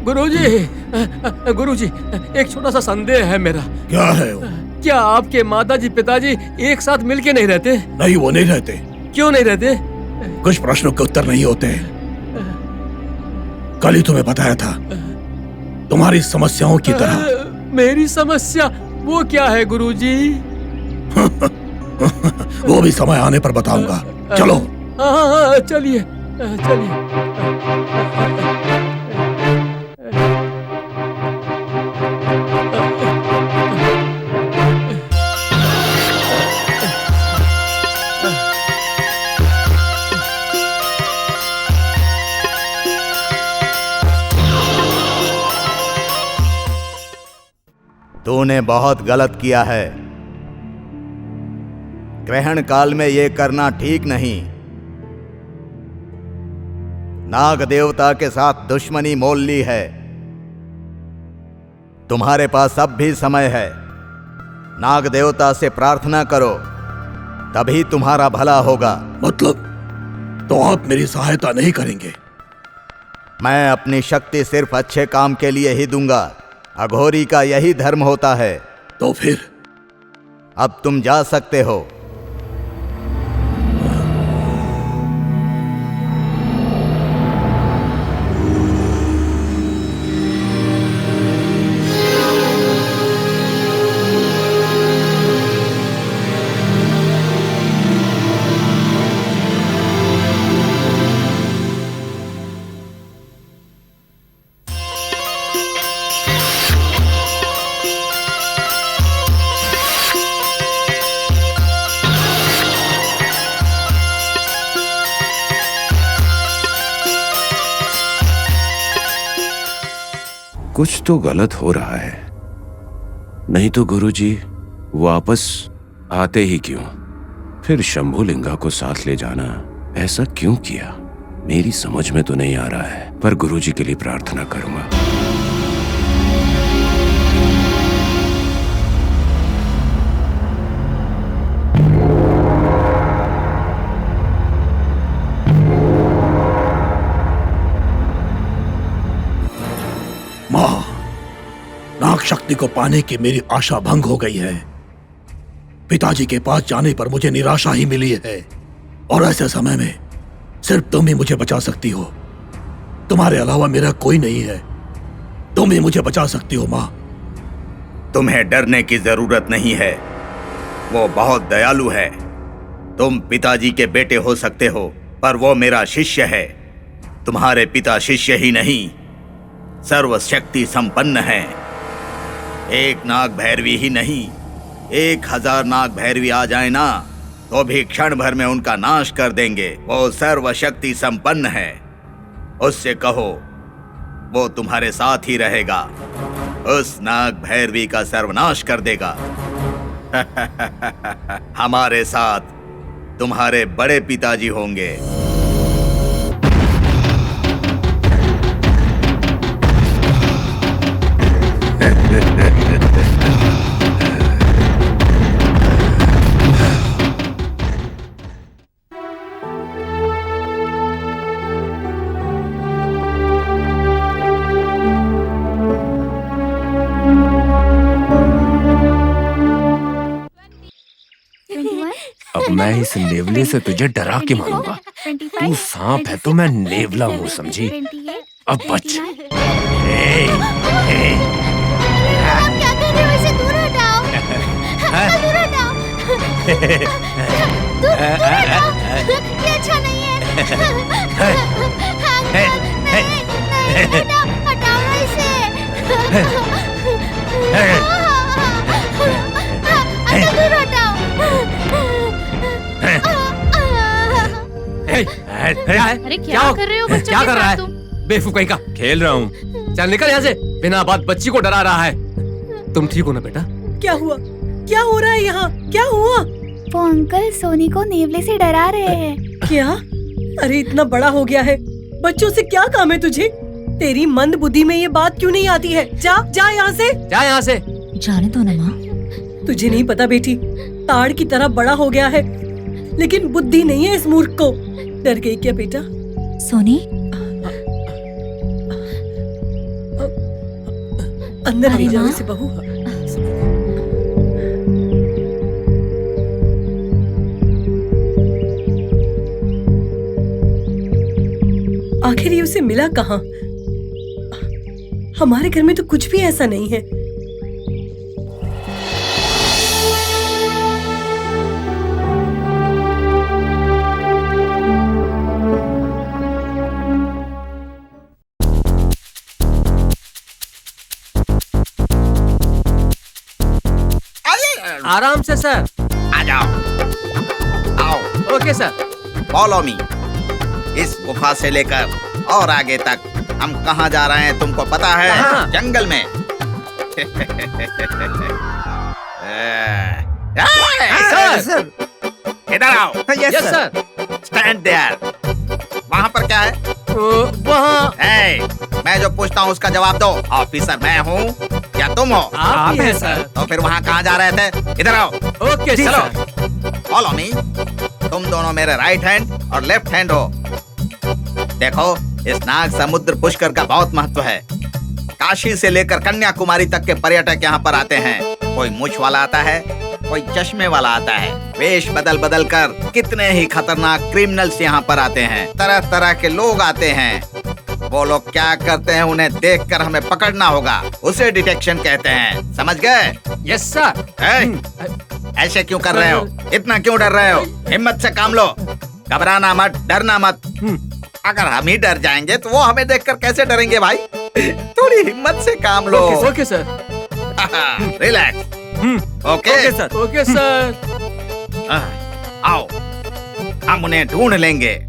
गुरुजी, एक छोटा सा संदेह है मेरा। क्या है वो? क्या आपके माताजी पिताजी एक साथ मिलके नहीं रहते? नहीं, वो नहीं रहते। क्यों नहीं रहते? कुछ प्रश्नों के उत्तर नहीं होते। कल ही तुम्हें बताया था, तुम्हारी समस्याओं की तरह। मेरी समस्या वो क्या है गुरुजी? वो भी समय आने पर बताऊंगा। चलो। हाँ, चलिए चलिए। तूने बहुत गलत किया है। ग्रहण काल में ये करना ठीक नहीं। नाग देवता के साथ दुश्मनी मोल ली है। तुम्हारे पास अब भी समय है। नाग देवता से प्रार्थना करो, तभी तुम्हारा भला होगा। मतलब तो आप मेरी सहायता नहीं करेंगे? मैं अपनी शक्ति सिर्फ अच्छे काम के लिए ही दूंगा। अघोरी का यही धर्म होता है। तो फिर अब तुम जा सकते हो। कुछ तो गलत हो रहा है। नहीं तो गुरुजी वापस आते ही क्यों? फिर शंभुलिंगा को साथ ले जाना ऐसा क्यों किया? मेरी समझ में तो नहीं आ रहा है, पर गुरुजी के लिए प्रार्थना करूंगा। नाग शक्ति को पाने की मेरी आशा भंग हो गई है। पिताजी के पास जाने पर मुझे निराशा ही मिली है, और ऐसे समय में सिर्फ तुम ही मुझे बचा सकती हो। तुम्हारे अलावा मेरा कोई नहीं है। तुम ही मुझे बचा सकती हो माँ। तुम्हें डरने की जरूरत नहीं है। वो बहुत दयालु है। तुम पिताजी के बेटे हो सकते हो, पर वो मेरा शिष्य है। तुम्हारे पिता शिष्य ही नहीं, सर्वशक्ति संपन्न है। एक नाग भैरवी ही नहीं, 1000 नाग भैरवी आ जाए ना, तो भी क्षण भर में उनका नाश कर देंगे। वो सर्वशक्ति संपन्न है। उससे कहो वो तुम्हारे साथ ही रहेगा। उस नाग भैरवी का सर्वनाश कर देगा। हमारे साथ तुम्हारे बड़े पिताजी होंगे। अब मैं इस नेवले से तुझे डरा के मारूंगा। तू सांप है तो मैं नेवला हूँ, समझी? अब बच। आप क्या कर रहे हो? इसे दूर हटाओ। दूर हटाओ। दूर हटाओ। ये अच्छा नहीं है। नहीं, हटाओ ना इसे। दूर हटाओ। अरे क्या कर रहे हो बच्चों? क्या कर रहा है? बेवकूफ कहीं का। खेल रहा हूँ। चल निकल यहाँ से। बिना बात बच्ची को डरा रहा है। तुम ठीक हो ना बेटा? क्या हुआ? क्या हो रहा है यहाँ? क्या हुआ? वो अंकल सोनी को नेवले से डरा रहे हैं। क्या? अरे इतना बड़ा हो गया है, बच्चों से क्या काम है तुझे? तेरी मंद बुद्धि में ये बात क्यों नहीं आती है? जा जा यहाँ से। जा यहाँ से। जाने दो ना माँ। तुझे नहीं पता बेटी, ताड़ की तरह बड़ा हो गया है, लेकिन बुद्धि नहीं है इस मूर्ख को। डर गई क्या बेटा? सोनी अंदर अरे ले जाओ माँ। इसे बहू। आखिर ये उसे मिला कहाँ? हमारे घर में तो कुछ भी ऐसा नहीं है। आराम से सर। आ जाओ, आओ, ओके सर। Follow me. इस गुफा से लेकर और आगे तक हम कहाँ जा रहे हैं तुमको पता है? कहाँ? जंगल में। सर। इधर आओ। Yes sir. Stand there. वहाँ पर क्या है? वहाँ मैं जो पूछता हूँ उसका जवाब दो। ऑफिसर मैं हूँ या तुम हो? आप ही हैं सर। तो फिर वहाँ कहाँ जा रहे थे? इधर आओ। ओके चलो, सर। Follow me. तुम दोनों मेरे राइट हैंड और लेफ्ट हैंड हो। देखो, इस नाग समुद्र पुष्कर का बहुत महत्व है। काशी से लेकर कन्याकुमारी तक के पर्यटक यहाँ पर आते हैं। कोई मूछ वाला आता है, कोई चश्मे वाला आता है। वेश बदल बदल कर कितने ही खतरनाक क्रिमिनल्स यहाँ पर आते हैं। तरह तरह के लोग आते हैं। वो लोग क्या करते हैं उन्हें देखकर हमें पकड़ना होगा। उसे डिटेक्शन कहते हैं, समझ गए? Yes sir. ऐसे क्यों कर रहे हो? इतना क्यों डर रहे हो? हिम्मत से काम लो। घबराना मत, डरना मत। अगर हम ही डर जाएंगे तो वो हमें देखकर कैसे डरेंगे भाई? थोड़ी हिम्मत से काम लो। Okay sir. Relax. Okay sir. Okay sir. आओ, हम उन्हें ढूंढ लेंगे।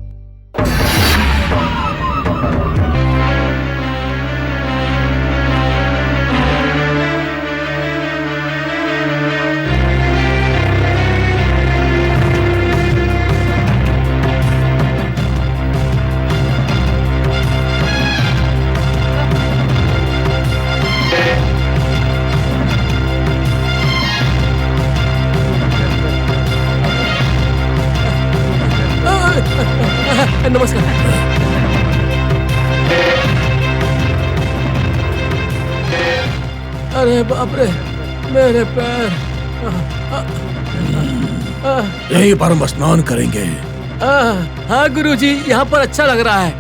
नमस्कार। अरे बाप रे, मेरे पैर। यहीं पर हम स्नान करेंगे। हाँ गुरुजी, यहाँ पर अच्छा लग रहा है।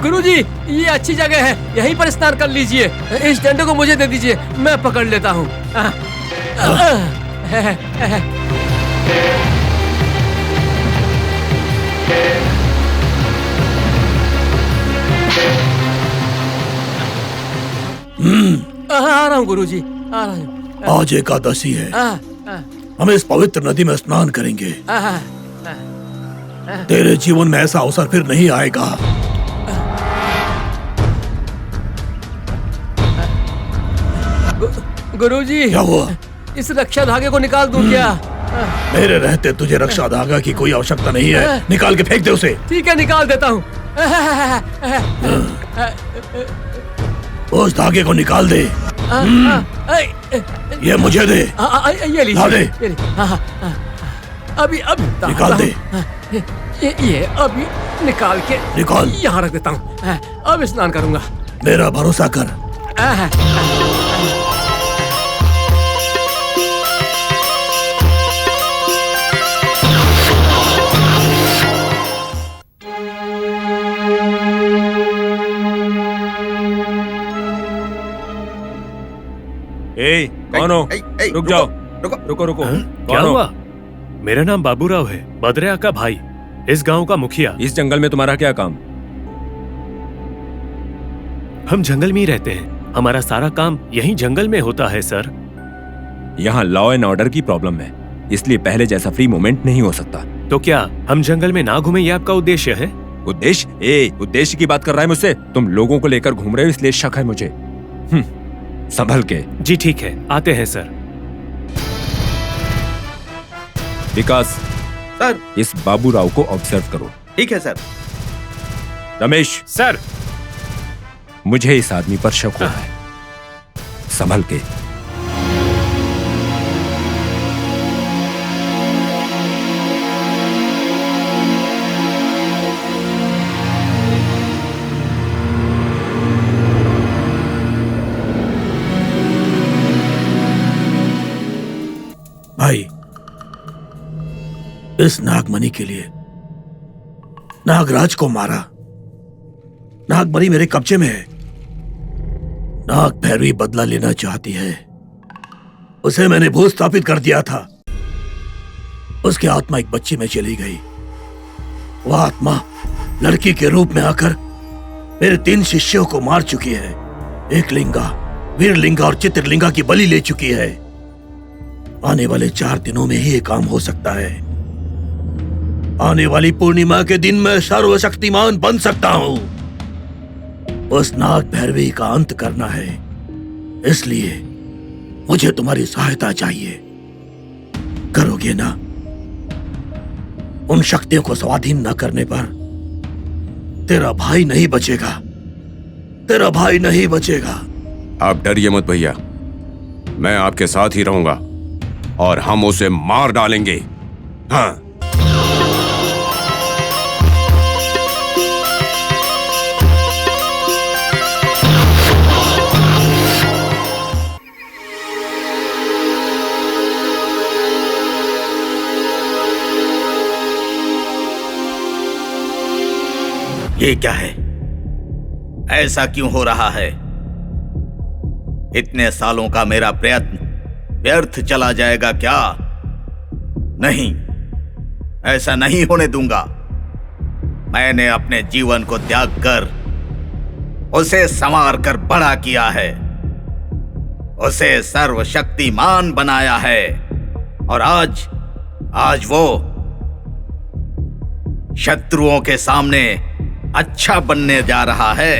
गुरुजी, ये अच्छी जगह है, यहीं पर स्नान कर लीजिए। इस डंडे को मुझे दे दीजिए, मैं पकड़ लेता हूँ। आ रहा हूँ गुरुजी, आ रहा हूँ। आज एकादशी है, हम इस पवित्र नदी में स्नान करेंगे। तेरे जीवन में ऐसा अवसर फिर नहीं आएगा। गुरुजी, क्या हुआ? इस रक्षा धागे को निकाल दूं क्या? मेरे रहते तुझे रक्षा धागा की कोई आवश्यकता नहीं है। निकाल के फेंक दे उसे। ठीक है, निकाल देता हूँ। उस धागे को निकाल दे। ये मुझे दे। ये लीजिए। ला दे। अभी निकाल दे। ये अभी निकाल के निकाल। यहाँ रख देता हूँ। अब स्नान करूंगा। मेरा भरोसा कर। कौन हो? रुक जाओ। रुको। रुको। क्या कौन हो? हुआ? मेरा नाम बाबूराव है, बद्रिया का भाई, इस गांव का मुखिया। इस जंगल में तुम्हारा क्या काम? हम जंगल में ही रहते हैं, हमारा सारा काम यहीं जंगल में होता है सर। यहाँ लॉ एंड ऑर्डर की प्रॉब्लम है, इसलिए पहले जैसा फ्री मूवमेंट नहीं हो सकता। तो क्या हम जंगल में ना घूमे, ये आपका उद्देश्य है? उद्देश्य? उद्देश्य की बात कर रहा है मुझसे? तुम लोगों को लेकर घूम रहे हो इसलिए शक है मुझे। संभल के। जी ठीक है, आते हैं सर। विकास सर। इस बाबूराव को ऑब्जर्व करो। ठीक है सर। रमेश सर। मुझे इस आदमी पर शक हो रहा है, संभल के। भाई, इस नागमणि के लिए नागराज को मारा। नागमणि मेरे कब्जे में है। नाग भैरवी बदला लेना चाहती है। उसे मैंने भूस्थापित कर दिया था। उसकी आत्मा एक बच्ची में चली गई। वह आत्मा लड़की के रूप में आकर मेरे 3 शिष्यों को मार चुकी है। एक लिंगा, वीरलिंगा और चित्रलिंगा की बलि ले चुकी है। आने वाले 4 दिनों में ही ये काम हो सकता है। आने वाली पूर्णिमा के दिन मैं सर्वशक्तिमान बन सकता हूं। उस नाग भैरवी का अंत करना है, इसलिए मुझे तुम्हारी सहायता चाहिए। करोगे ना? उन शक्तियों को स्वाधीन न करने पर तेरा भाई नहीं बचेगा। तेरा भाई नहीं बचेगा। आप डरिए मत भैया, मैं आपके साथ ही रहूंगा और हम उसे मार डालेंगे। हाँ। ये क्या है? ऐसा क्यों हो रहा है? इतने सालों का मेरा प्रयत्न व्यर्थ चला जाएगा क्या? नहीं, ऐसा नहीं होने दूंगा। मैंने अपने जीवन को त्याग कर उसे संवार कर बड़ा किया है, उसे सर्वशक्तिमान बनाया है, और आज वो शत्रुओं के सामने अच्छा बनने जा रहा है।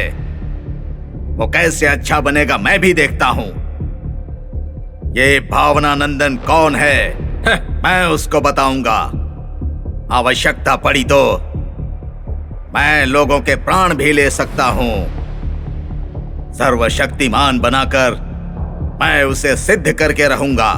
वो कैसे अच्छा बनेगा मैं भी देखता हूं। ये भावनानंदन कौन है? मैं उसको बताऊंगा। आवश्यकता पड़ी तो मैं लोगों के प्राण भी ले सकता हूं। सर्वशक्तिमान बनाकर मैं उसे सिद्ध करके रहूंगा।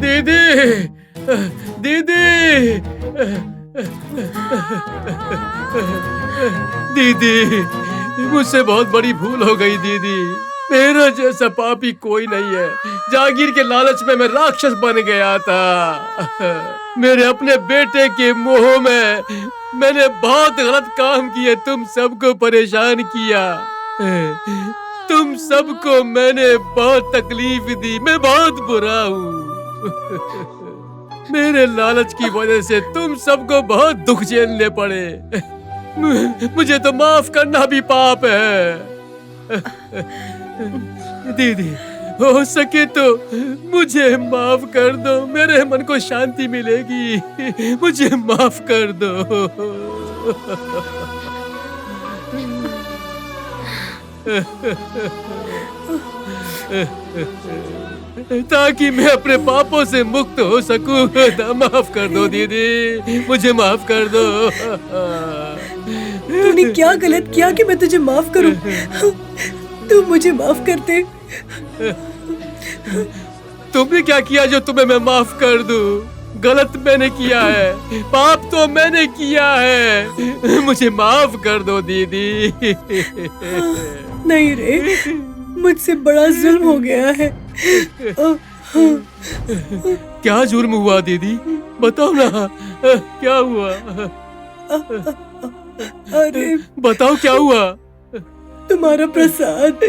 दीदी, दीदी, दीदी, मुझसे बहुत बड़ी भूल हो गई दीदी। मेरा जैसा पापी कोई नहीं है। जागीर के लालच में मैं राक्षस बन गया था। मेरे अपने बेटे के मोह में मैंने बहुत गलत काम किए, तुम सबको परेशान किया। तुम सबको मैंने बहुत तकलीफ दी। मैं बहुत बुरा हूँ। मेरे लालच की वजह से तुम सबको बहुत दुख झेलने पड़े। मुझे तो माफ करना भी पाप है। दीदी, हो सके तो मुझे माफ कर दो। मेरे मन को शांति मिलेगी। मुझे माफ कर दो। ताकि मैं अपने पापों से मुक्त हो सकूं। माफ कर दो दीदी, मुझे माफ कर दो। तूने क्या गलत किया कि मैं तुझे माफ करूं? तू मुझे माफ कर दे। तुमने क्या किया जो तुम्हें मैं माफ कर दूं? गलत मैंने किया है, पाप तो मैंने किया है। मुझे माफ कर दो दीदी। नहीं रे, मुझसे बड़ा जुल्म हो गया है। क्या जुर्म हुआ दीदी? बताओ ना, क्या हुआ? अरे बताओ क्या हुआ? तुम्हारा प्रसाद।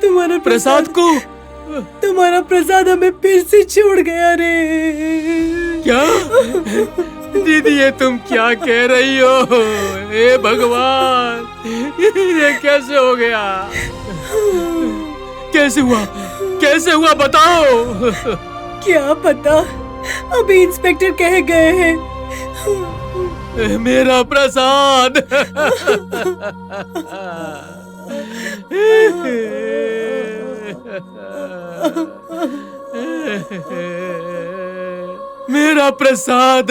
तुम्हारा प्रसाद को? तुम्हारा प्रसाद हमें फिर से छोड़ गया रे। क्या? दीदी, ये तुम क्या कह रही हो? हे भगवान, ये कैसे हो गया? कैसे हुआ? कैसे हुआ बताओ। क्या पता, अभी इंस्पेक्टर कह गए हैं। मेरा प्रसाद। मेरा प्रसाद।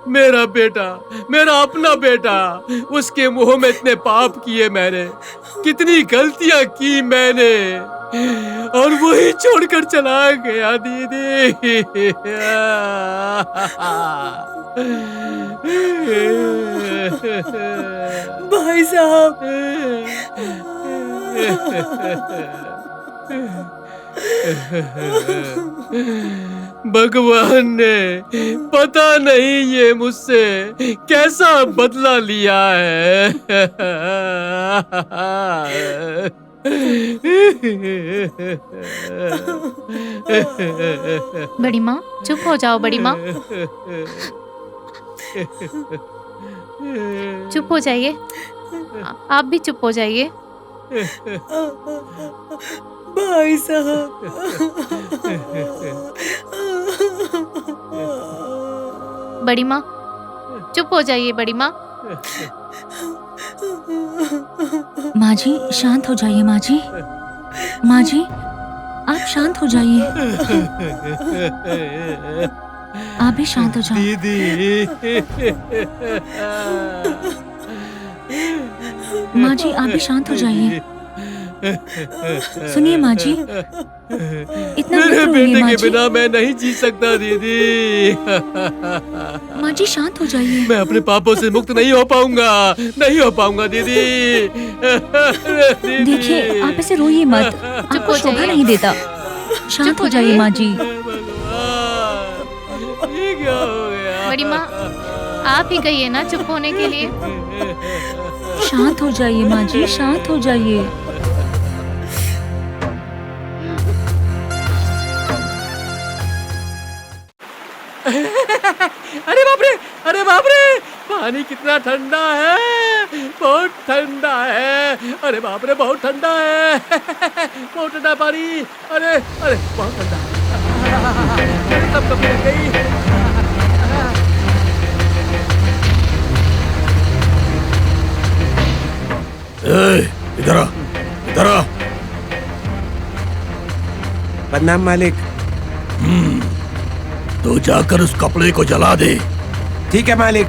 मेरा बेटा, मेरा अपना बेटा, उसके मुंह में इतने पाप किए मैंने, कितनी गलतियां की मैंने, और वही छोड़कर चला गया दीदी। भाई साहब, भगवान ने पता नहीं ये मुझसे कैसा बदला लिया है। बड़ी माँ चुप हो जाओ, बड़ी माँ चुप हो जाइए, आप भी चुप हो जाइए। भाई साहब, बड़ी माँ चुप हो जाइए, बड़ी माँ। माँ जी शांत हो जाइए, माँ जी। माँ जी आप शांत हो जाइए, आप भी शांत हो जाओ। दीदी, माँ जी आप भी शांत हो जाइए। सुनिए माँ जी, इतना मत मेरे रोइए बेटे माँ के जी। बिना मैं नहीं जी सकता दीदी। माँ जी शांत हो जाइए। मैं अपने पापों से मुक्त नहीं हो पाऊंगा, नहीं हो पाऊंगा दीदी। दीदी। देखिए आप ऐसे रोइए मत, आपको हो शोभा जाइए। नहीं देता। शांत हो जाइए माँ जी। ये क्या हो गया? बड़ी माँ आप ही कहिए ना चुप होने के लिए। शांत हो जाइए माँ जी, शांत हो जाइए। अरे बाप रे, अरे बाप रे, पानी कितना ठंडा है, बहुत ठंडा है। अरे बाप रे, बहुत ठंडा है। बहुत ठंडा पानी। अरे अरे बहुत ठंडा। अरे तब कब लग गई। इधर आ, इधर आ। प्रणाम मालिक। तो जाकर उस कपड़े को जला दे। ठीक है मालिक।